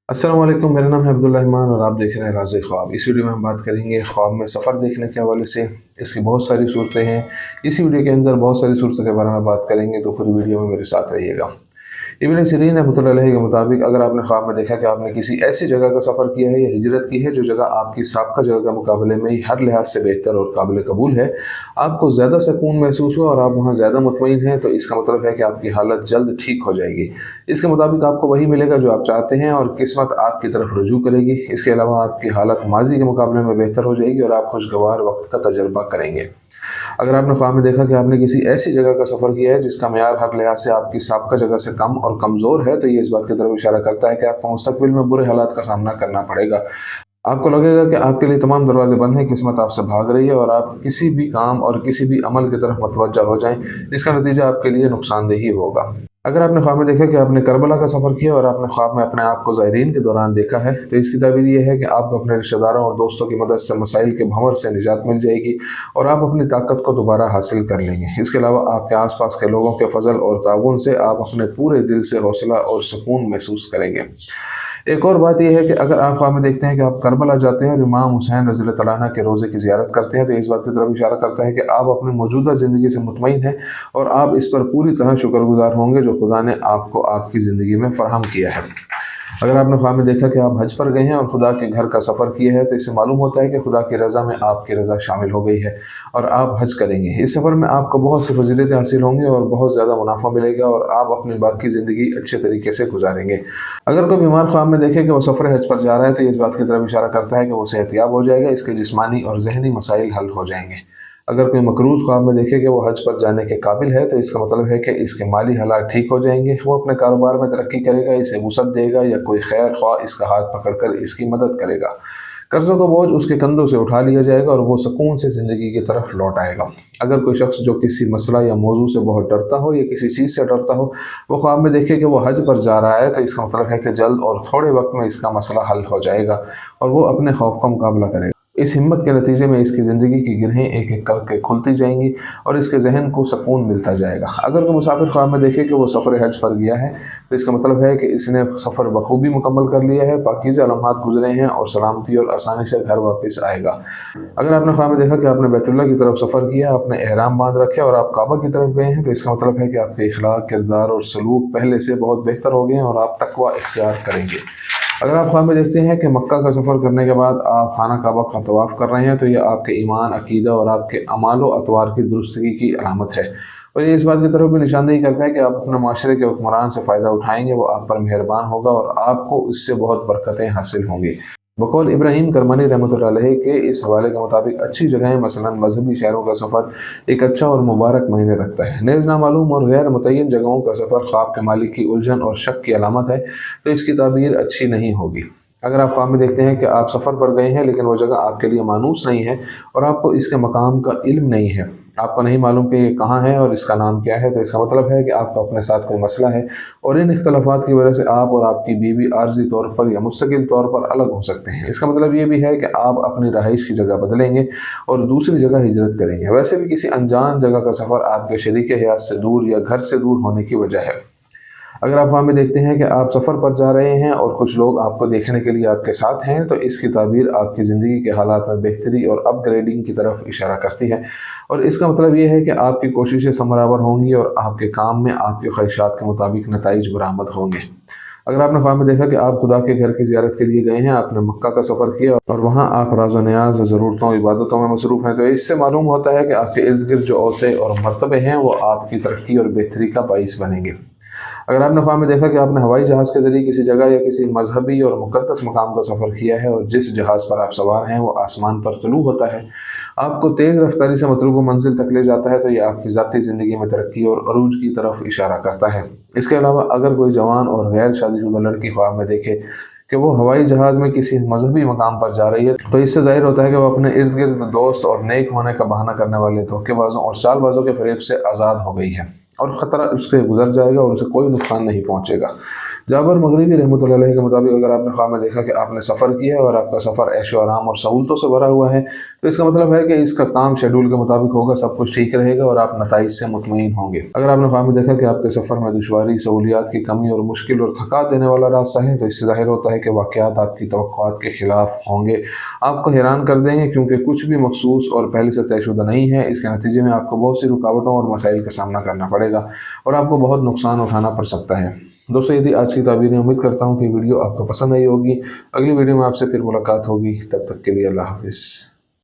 अस्सलाम वालेकुम, मेरा नाम है अब्दुल रहमान और आप देख रहे हैं राज़ ख्वाब। इस वीडियो में हम बात करेंगे ख्वाब में सफ़र देखने के हवाले से। इसकी बहुत सारी सूरतें हैं। इसी वीडियो के अंदर बहुत सारी सूरतों के बारे में बात करेंगे, तो पूरी वीडियो में मेरे साथ रहिएगा। इब्न सीरीन रहमतुल्लाह अलैहि के मुताबिक अगर आपने ख्वाब में देखा कि आपने किसी ऐसी जगह का सफ़र किया है या हिजरत की है जो जगह आपकी साबका जगह के मुकाबले में ही हर लिहाज से बेहतर और काबिल कबूल है, आपको ज़्यादा सुकून महसूस हुआ और आप वहाँ ज़्यादा मुतमईन हैं, तो इसका मतलब है कि आपकी हालत जल्द ठीक हो जाएगी। इसके मुताबिक आपको वही मिलेगा जो आप चाहते हैं और किस्मत आपकी तरफ रुजू करेगी। इसके अलावा आपकी हालत माजी के मुकाबले में बेहतर हो जाएगी और आप खुशगवार वक्त का तजर्बा करेंगे। अगर आपने ख्वाब में देखा कि आपने किसी ऐसी जगह का सफ़र किया है जिसका मेयार हर लिहाज से आपकी साबका जगह से कम और कमज़ोर है, तो ये इस बात की तरफ इशारा करता है कि आपको मुस्तकबिल में बुरे हालात का सामना करना पड़ेगा। आपको लगेगा कि आपके लिए तमाम दरवाजे बंद हैं, किस्मत आपसे भाग रही है और आप किसी भी काम और किसी भी अमल की तरफ मतवज्जा हो जाएं, जिसका नतीजा आपके लिए नुकसानदेही होगा। अगर आपने ख्वाब में देखा कि आपने करबला का सफ़र किया और आपने ख्वाब में अपने आप को ज़ायरीन के दौरान देखा है, तो इसकी ताबीर यह है कि आपको अपने रिश्तेदारों और दोस्तों की मदद से मसाइल के भंवर से निजात मिल जाएगी और आप अपनी ताकत को दोबारा हासिल कर लेंगे। इसके अलावा आपके आसपास के लोगों के फजल और ताउन से आप अपने पूरे दिल से हौसला और सुकून महसूस करेंगे। एक और बात यह है कि अगर आप ख्वाब में देखते हैं कि आप करबला जाते हैं और इमाम हुसैन रज़ियल्लाहु तआला अन्हु के रोज़े की ज़ियारत करते हैं, तो इस बात की तरफ इशारा करता है कि आप अपनी मौजूदा ज़िंदगी से मुतमईन हैं और आप इस पर पूरी तरह शुक्रगुजार होंगे जो खुदा ने आपको आपकी ज़िंदगी में फ़राहम किया है। अगर आपने ख्वाब में देखा कि आप हज पर गए हैं और खुदा के घर का सफ़र किया है, तो इससे मालूम होता है कि खुदा की रज़ा में आपकी रज़ा शामिल हो गई है और आप हज करेंगे। इस सफ़र में आपको बहुत सी फजीलतें हासिल होंगी और बहुत ज़्यादा मुनाफा मिलेगा और आप अपनी बाकी ज़िंदगी अच्छे तरीके से गुजारेंगे। अगर कोई बीमार ख्वाब में देखे कि वो सफ़र हज पर जा रहा है, तो इस बात की तरफ इशारा करता है कि वो सेहतियाब हो जाएगा, इसके जिस्मानी और जहनी मसाइल हल हो जाएंगे। अगर कोई मकरूज़ ख्वाब में देखे कि वो हज पर जाने के काबिल है, तो इसका मतलब है कि इसके माली हालात ठीक हो जाएंगे, वो अपने कारोबार में तरक्की करेगा, इसे वुसअत देगा या कोई खैर ख्वाह इसका हाथ पकड़कर इसकी मदद करेगा। कर्ज़ों का बोझ उसके कंधों से उठा लिया जाएगा और वो सुकून से ज़िंदगी की तरफ लौट आएगा। अगर कोई शख्स जो किसी मसला या मौजू से बहुत डरता हो या किसी चीज़ से डरता हो, वो ख्वाब में देखे कि वो हज पर जा रहा है, तो इसका मतलब है कि जल्द और थोड़े वक्त में इसका मसला हल हो जाएगा और वो अपने खौफ का मुकाबला करेगा। इस हिम्मत के नतीजे में इसकी ज़िंदगी की गिरहें एक एक करके खुलती जाएंगी और इसके जहन को सुकून मिलता जाएगा। अगर कोई मुसाफिर ख्वाब में देखे कि वो सफ़र हज पर गया है, तो इसका मतलब है कि इसने सफ़र बखूबी मुकम्मल कर लिया है, पाकीज़ा लम्हात गुजरे हैं और सलामती और आसानी से घर वापस आएगा। अगर आपने ख्वाब में देखा कि आपने बैतुल्लाह की तरफ सफ़र किया, आपने एहराम बांध रखे और आप काबा की तरफ गए हैं, तो इसका मतलब है कि आपके इखलाक, किरदार और सलूक पहले से बहुत बेहतर हो गए हैं और आप तकवा इख्तियार करेंगे। अगर आप ख्वाब में देखते हैं कि मक्का का सफ़र करने के बाद आप खाना काबा का तवाफ़ कर रहे हैं, तो यह आपके ईमान, अकीदा और आपके अमाल व अतवार की दुरुस्तगी की अलामत है और ये इस बात की तरफ भी निशानदेही करता है कि आप अपने माशरे के हुक्मरान से फ़ायदा उठाएंगे, वो आप पर मेहरबान होगा और आपको इससे बहुत बरकतें हासिल होंगी। बकौल इब्राहिम करमानी रहमतुल्लाह अलैहि के इस हवाले के मुताबिक अच्छी जगहें मसलन मजहबी शहरों का सफ़र एक अच्छा और मुबारक महीने रखता है। नेज़ नामालूम और गैर मुतय्यन जगहों का सफ़र ख्वाब के मालिक की उलझन और शक की अलामत है, तो इसकी ताबीर अच्छी नहीं होगी। अगर आप ख्वाब में देखते हैं कि आप सफ़र पर गए हैं लेकिन वो जगह आपके लिए मानूस नहीं है और आपको इसके मकाम का इल्म नहीं है, आपको नहीं मालूम कि ये कहाँ है और इसका नाम क्या है, तो इसका मतलब है कि आपका अपने साथ कोई मसला है और इन इख्तलाफात की वजह से आप और आपकी बीवी आर्जी तौर पर या मुस्तकिल तौर पर अलग हो सकते हैं। इसका मतलब ये भी है कि आप अपनी रहाइश की जगह बदलेंगे और दूसरी जगह हिजरत करेंगे। वैसे भी किसी अनजान जगह का सफ़र आपके शरीक हयात से दूर या घर से दूर होने की वजह है। अगर आप वहाँ में देखते हैं कि आप सफ़र पर जा रहे हैं और कुछ लोग आपको देखने के लिए आपके साथ हैं, तो इसकी ताबीर आपकी ज़िंदगी के हालात में बेहतरी और अपग्रेडिंग की तरफ इशारा करती है और इसका मतलब ये है कि आपकी कोशिशें समरावर होंगी और आपके काम में आपकी ख्वाहिशात के मुताबिक नताइज बरामद होंगे। अगर आपने ख्वाब में देखा कि आप खुदा के घर की ज़ियारत के लिए गए हैं, आपने मक्का का सफ़र किया और वहाँ आप राज़ व नियाज़, ज़रूरतों, इबादतों में मसरूफ़ हैं, तो इससे मालूम होता है कि आपके इर्द गिर्द जो औहदे और मरतबे हैं वो आपकी तरक्की और बेहतरी का बाइस बनेंगे। अगर आपने ख्वाब में देखा कि आपने हवाई जहाज़ के ज़रिए किसी जगह या किसी मजहबी और मुक़द्दस मकाम का सफ़र किया है और जिस जहाज़ पर आप सवार हैं वो आसमान पर तुलू होता है, आपको तेज़ रफ्तारी से मतलूबा मंजिल तक ले जाता है, तो ये आपकी ज़ाती ज़िंदगी में तरक्की और अरूज की तरफ इशारा करता है। इसके अलावा अगर कोई जवान और गैर शादीशुदा लड़की ख्वाब में देखे कि वो हवाई जहाज़ में किसी मजहबी मकाम पर जा रही है, तो इससे ज़ाहिर होता है कि वो अपने इर्द गिर्द दोस्त और नेक होने का बहाना करने वाले धोखेबाजों और चालबाजों के फरेब से आज़ाद हो गई है और ख़तरा उससे गुजर जाएगा और उसे कोई नुकसान नहीं पहुँचेगा। जाबर मगरिबी रहमतुल्लाह अलैह के मुताबिक अगर आपने ख्वाब में देखा कि आपने सफ़र किया है और आपका सफ़र ऐशो आराम और सहूलतों से भरा हुआ है, तो इसका मतलब है कि इसका काम शेड्यूल के मुताबिक होगा, सब कुछ ठीक रहेगा और आप नताइज से मुतमईन होंगे। अगर आपने ख्वाब में देखा कि आपके सफ़र में दुश्वारी, सहूलियात की कमी और मुश्किल और थका देने वाला रास्ता है, तो इससे ज़ाहिर होता है कि वाक़यात आपकी तवक्कुआत के ख़िलाफ़ होंगे, आपको हैरान कर देंगे, क्योंकि कुछ भी मखसूस और पहले से तयशुदा नहीं है। इसके नतीजे में आपको बहुत सी रुकावटों और मसाइल का सामना करना पड़ेगा और आपको बहुत नुकसान उठाना पड़ सकता है। दोस्तों, यदि आज की ताबीरें, उम्मीद करता हूँ कि वीडियो आपको पसंद आई होगी। अगली वीडियो में आपसे फिर मुलाकात होगी, तब तक के लिए अल्लाह हाफ़िज़।